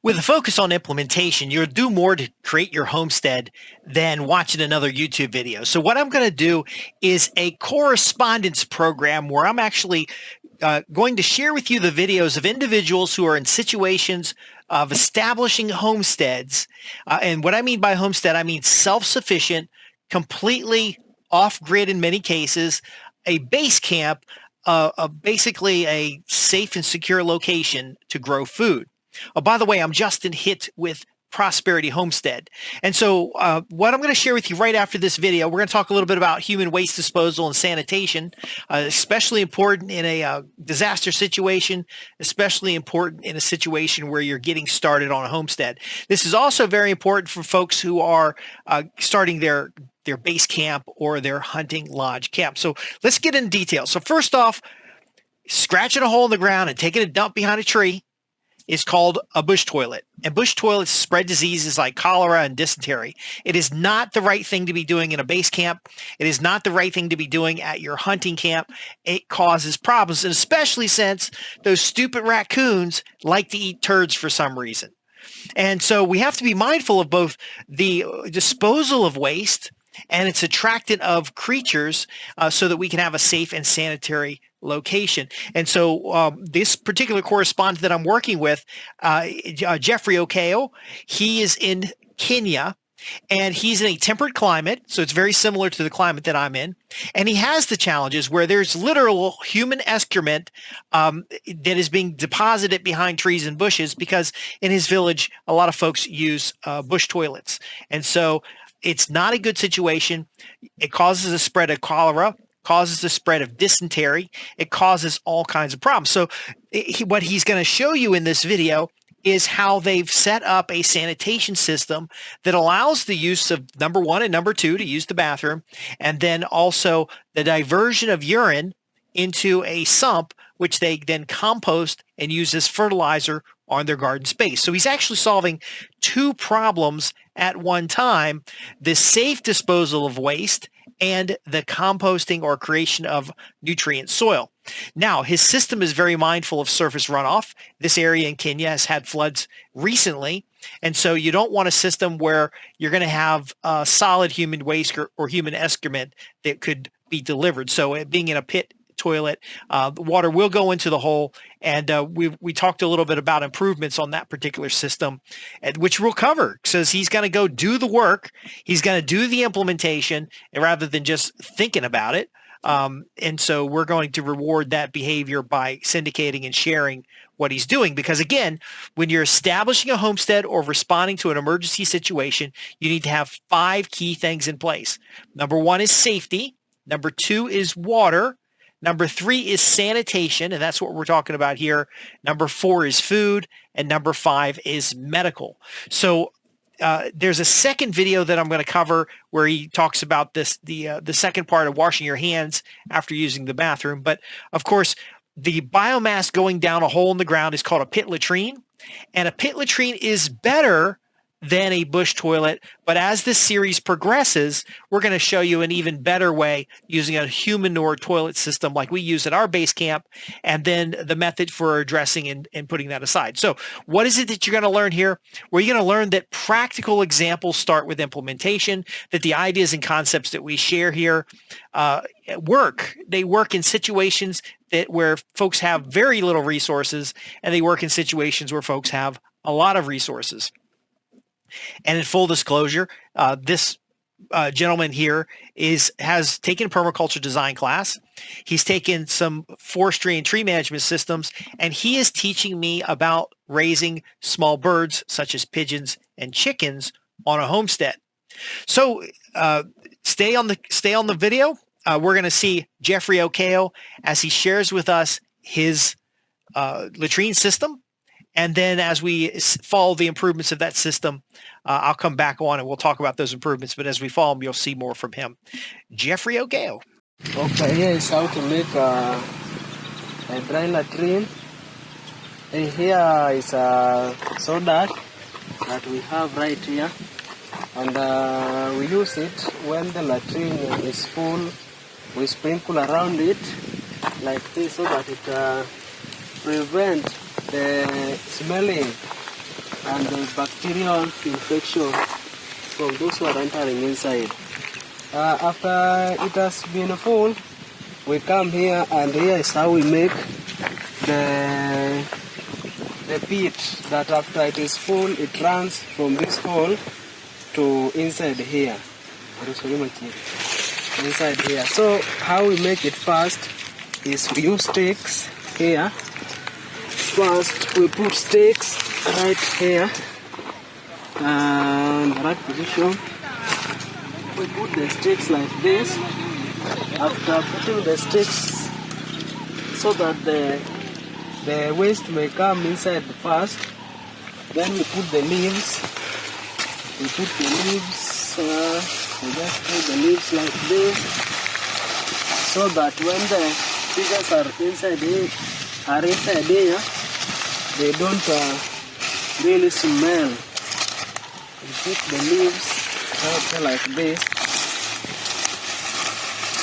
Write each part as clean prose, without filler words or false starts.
With a focus on implementation, you'll do more to create your homestead than watching another YouTube video. So what I'm going to do is a correspondence program where I'm actually going to share with you the videos of individuals who are in situations of establishing homesteads. And what I mean by homestead, I mean self-sufficient, completely off-grid in many cases, a base camp, basically a safe and secure location to grow food. Oh, by the way, I'm Justin Hitt with Prosperity Homestead. And so what I'm going to share with you right after this video, we're going to talk a little bit about human waste disposal and sanitation, especially important in a disaster situation, especially important in a situation where you're getting started on a homestead. This is also very important for folks who are starting their base camp or their hunting lodge camp. So let's get into details. So first off, scratching a hole in the ground and taking a dump behind a tree is called a bush toilet. And bush toilets spread diseases like cholera and dysentery. It is not the right thing to be doing in a base camp. It is not the right thing to be doing at your hunting camp. It causes problems, and especially since those stupid raccoons like to eat turds for some reason. And so we have to be mindful of both the disposal of waste and its attractant of creatures so that we can have a safe and sanitary location. And so this particular correspondent that I'm working with, Geoffrey Okeyo, he is in Kenya, and he's in a temperate climate, so it's very similar to the climate that I'm in. And he has the challenges where there's literal human excrement that is being deposited behind trees and bushes because in his village, a lot of folks use bush toilets. And so it's not a good situation. It causes a spread of cholera, causes the spread of dysentery. It causes all kinds of problems. So what he's going to show you in this video is how they've set up a sanitation system that allows the use of number one and number two to use the bathroom, and then also the diversion of urine into a sump, which they then compost and use as fertilizer on their garden space. So he's actually solving two problems at one time: the safe disposal of waste and the composting or creation of nutrient soil. Now, his system is very mindful of surface runoff. This area in Kenya has had floods recently, and so you don't want a system where you're going to have solid human waste or human excrement that could be delivered. So being in a pit toilet, the water will go into the hole, and we talked a little bit about improvements on that particular system, which we'll cover. So he's going to go do the work, he's going to do the implementation rather than just thinking about it. And so we're going to reward that behavior by syndicating and sharing what he's doing, because again, when you're establishing a homestead or responding to an emergency situation, you need to have 5 key things in place. Number 1 is safety. Number 2 is water. Number 3 is sanitation, and that's what we're talking about here. Number 4 is food, and number 5 is medical. So there's a second video that I'm going to cover where he talks about this, the second part of washing your hands after using the bathroom. But of course, the biomass going down a hole in the ground is called a pit latrine, and a pit latrine is better than a bush toilet. But as this series progresses, we're going to show you an even better way using a humanure toilet system like we use at our base camp, and then the method for addressing and putting that aside. So what is it that you're going to learn here? Well, you're going to learn that practical examples start with implementation, that the ideas and concepts that we share here work. They work in situations where folks have very little resources, and they work in situations where folks have a lot of resources. And in full disclosure, this gentleman here has taken a permaculture design class. He's taken some forestry and tree management systems, and he is teaching me about raising small birds such as pigeons and chickens on a homestead. So stay on the video. We're going to see Geoffrey Okeyo as he shares with us his latrine system. And then as we follow the improvements of that system, I'll come back on and we'll talk about those improvements. But as we follow him, you'll see more from him. Geoffrey Okeyo. Okay, here is how to make a dry latrine. And here is a soda that we have right here. And we use it when the latrine is full. We sprinkle around it like this so that it prevents the smelling and the bacterial infection from those who are entering inside. After it has been full, we come here, and here is how we make the pit, that after it is full, it runs from this hole to inside here. Inside here. So how we make it first is we use sticks here. First we put sticks right here and right position. We put the sticks like this. After putting the sticks so that the waste may come inside first, then we put the leaves. We put the leaves, we just put the leaves like this, so that when the figures are inside here, they don't really smell. We put the leaves like this.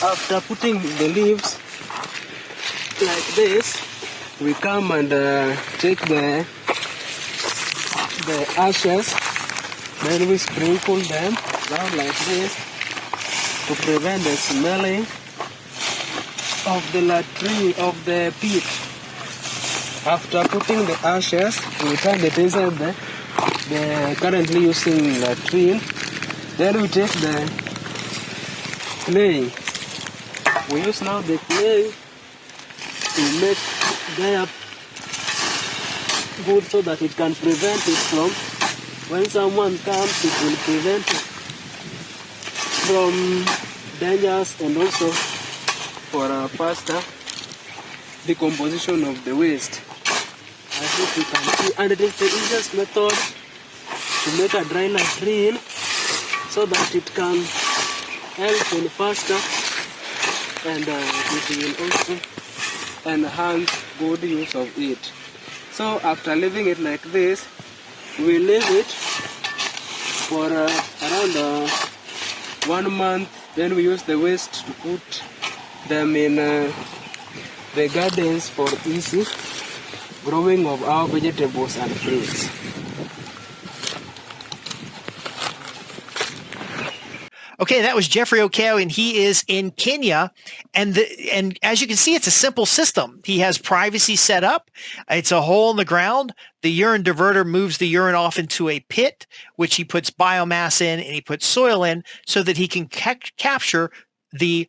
After putting the leaves like this, we come and take the ashes, then we sprinkle them down like this to prevent the smelling of the latrine, of the pit. After putting the ashes, we turn it inside the currently using latrine. Then we take the clay. We use now the clay to make their good so that it can prevent it from, when someone comes, it will prevent it from dangers, and also for a faster decomposition of the waste. I hope you can see, and it is the easiest method to make a dry latrine so that it can help in faster, and it will also enhance good use of it. So after leaving it like this, we leave it for around 1 month. Then we use the waste to put them in the gardens for easy growing of our vegetables and fruits. Okay, that was Geoffrey Okeyo, and he is in Kenya. And as you can see, it's a simple system. He has privacy set up. It's a hole in the ground. The urine diverter moves the urine off into a pit, which he puts biomass in, and he puts soil in so that he can capture the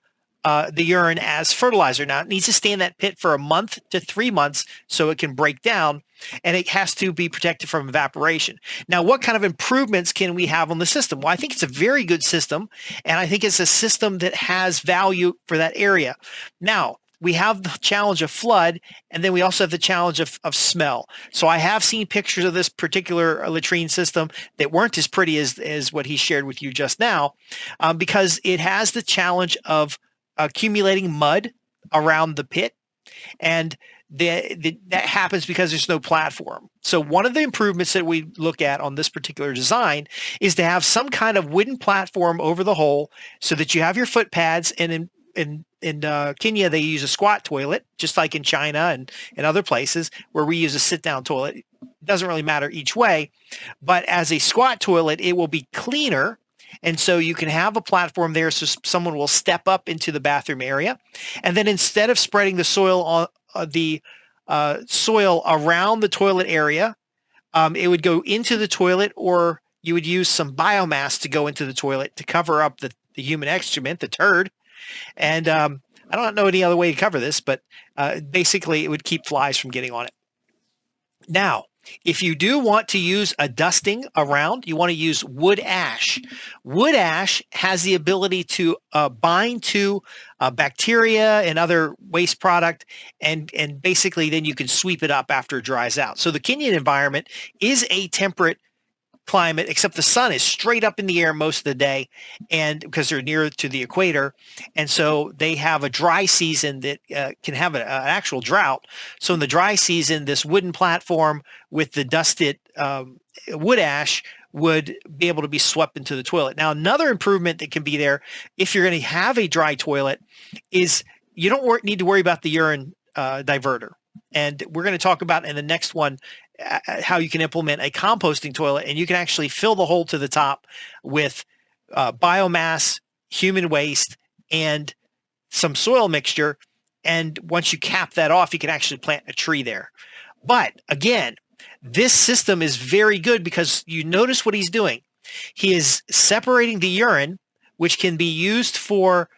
urine as fertilizer. Now, it needs to stay in that pit for 1 month to 3 months so it can break down, and it has to be protected from evaporation. Now, what kind of improvements can we have on the system? Well, I think it's a very good system, and I think it's a system that has value for that area. Now, we have the challenge of flood, and then we also have the challenge of smell. So I have seen pictures of this particular latrine system that weren't as pretty as what he shared with you just now, because it has the challenge of accumulating mud around the pit, and that happens because there's no platform. So one of the improvements that we look at on this particular design is to have some kind of wooden platform over the hole so that you have your foot pads, and in Kenya, they use a squat toilet, just like in China and other places where we use a sit-down toilet. It doesn't really matter each way, but as a squat toilet, it will be cleaner. And so you can have a platform there so someone will step up into the bathroom area. And then instead of spreading the soil on soil around the toilet area, it would go into the toilet, or you would use some biomass to go into the toilet to cover up the human excrement, the turd. And I don't know any other way to cover this, but basically it would keep flies from getting on it. Now, if you do want to use a dusting around, you want to use wood ash. Wood ash has the ability to bind to bacteria and other waste product, and basically then you can sweep it up after it dries out. So the Kenyan environment is a temperate climate, except the sun is straight up in the air most of the day, and because they're near to the equator, and so they have a dry season that can have an actual drought. So in the dry season, this wooden platform with the dusted wood ash would be able to be swept into the toilet. Now, another improvement that can be there if you're going to have a dry toilet is you don't need to worry about the urine diverter. And we're going to talk about in the next one how you can implement a composting toilet, and you can actually fill the hole to the top with biomass, human waste, and some soil mixture. And once you cap that off, you can actually plant a tree there. But again, this system is very good because you notice what he's doing. He is separating the urine, which can be used for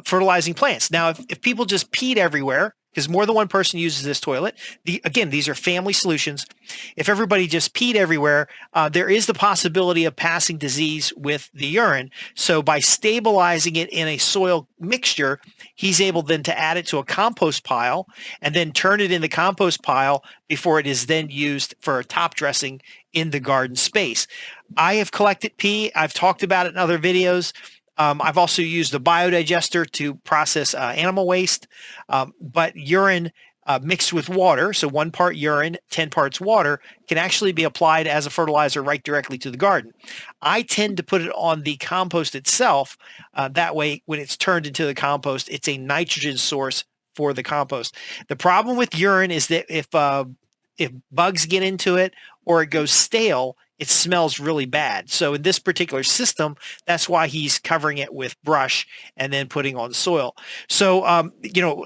fertilizing plants. Now, if people just peed everywhere, because more than one person uses this toilet, again, these are family solutions. If everybody just peed everywhere, there is the possibility of passing disease with the urine. So by stabilizing it in a soil mixture, he's able then to add it to a compost pile and then turn it in the compost pile before it is then used for top dressing in the garden space. I have collected pee. I've talked about it in other videos. I've also used the biodigester to process animal waste, but urine mixed with water, so 1 part urine, 10 parts water, can actually be applied as a fertilizer right directly to the garden. I tend to put it on the compost itself. That way, when it's turned into the compost, it's a nitrogen source for the compost. The problem with urine is that if bugs get into it or it goes stale, it smells really bad. So in this particular system, that's why he's covering it with brush and then putting on soil. So,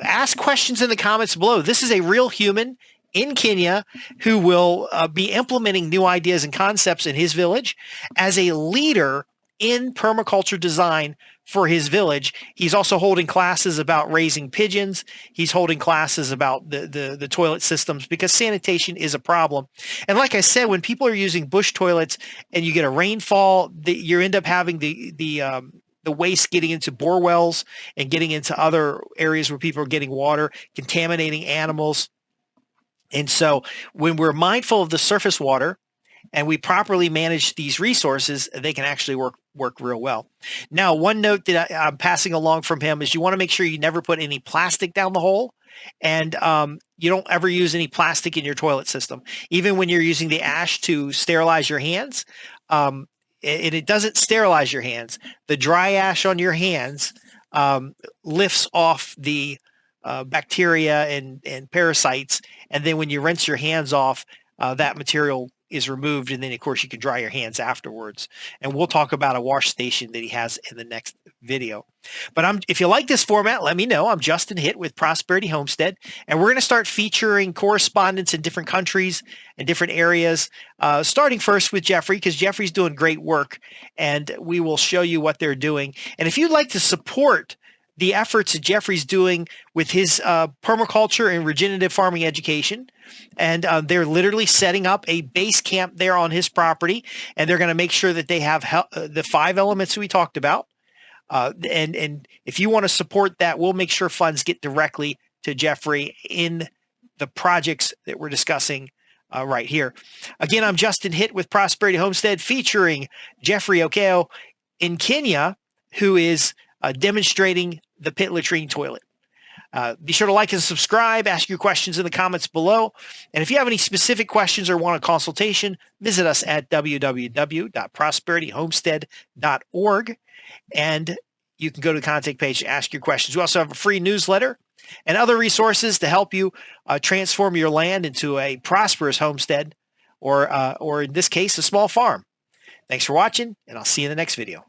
ask questions in the comments below. This is a real human in Kenya who will be implementing new ideas and concepts in his village as a leader in permaculture design for his village. He's also holding classes about raising pigeons. He's holding classes about the toilet systems because sanitation is a problem. And like I said, when people are using bush toilets and you get a rainfall, you end up having the waste getting into bore wells and getting into other areas where people are getting water, contaminating animals. And so when we're mindful of the surface water and we properly manage these resources, they can actually work real well. Now, one note that I'm passing along from him is you want to make sure you never put any plastic down the hole, and you don't ever use any plastic in your toilet system. Even when you're using the ash to sterilize your hands, it doesn't sterilize your hands. The dry ash on your hands lifts off the bacteria and parasites, and then when you rinse your hands off, that material is removed, and then of course you can dry your hands afterwards. And we'll talk about a wash station that he has in the next video. But if you like this format, let me know. I'm Justin Hitt with Prosperity Homestead, and we're going to start featuring correspondents in different countries and different areas, starting first with Geoffrey, because Geoffrey's doing great work, and we will show you what they're doing. And if you'd like to support the efforts that Geoffrey's doing with his permaculture and regenerative farming education, and they're literally setting up a base camp there on his property, and they're going to make sure that they have the 5 elements we talked about. And if you want to support that, we'll make sure funds get directly to Geoffrey in the projects that we're discussing right here. Again, I'm Justin Hitt with Prosperity Homestead, featuring Geoffrey Okeyo in Kenya, who is demonstrating the pit latrine toilet. Be sure to like and subscribe, ask your questions in the comments below. And if you have any specific questions or want a consultation, visit us at www.prosperityhomestead.org. And you can go to the contact page to ask your questions. We also have a free newsletter and other resources to help you transform your land into a prosperous homestead, or in this case, a small farm. Thanks for watching, and I'll see you in the next video.